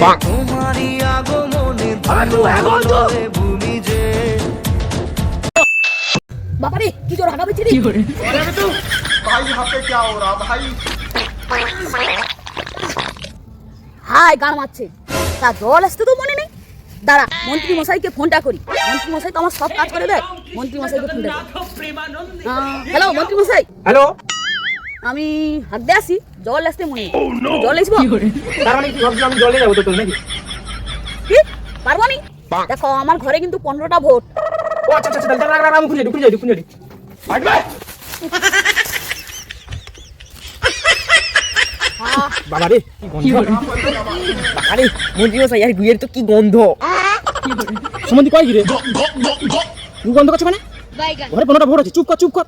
তোমারই আগমনে ধরে ভূমি যে। বাবারে কি জোর হাগা বেচি রে। अरे तू भाई यहाँ पे क्या हो रहा भाई? হাই গান মারছে তা জল আসতে তো মনে নেই। দাঁড়া মন্ত্রী মশাইকে ফোনটা করি। মন্ত্রী মশাই তো আমার সব কাজ করে দেয়। মন্ত্রী মশাইকে ফোনটা করি। হ্যালো মন্ত্রী মশাই, হ্যালো, আমি হাঁকতে আসি, জল আসতে মনে নেই। জল আসবো তার মানে কি ভাবছি আমি জলে যাবো তো তোর নাকি? কি পারবো আমি? দেখো আমার ঘরে কিন্তু 15টা ভোট। ও আচ্ছা আচ্ছা, তাহলে রাখ রাখ, আমি খুঁজে দিই। আসবে বাবা রে, কি গন্ধ! আরে মন্ত্রী মশাই, আর গুয়ের তো কি গন্ধ! সম্বন্ধী কয় কি রে? গু গন্ধ করছে মানে? ঘরে 15টা ভোট আছে, চুপ কর।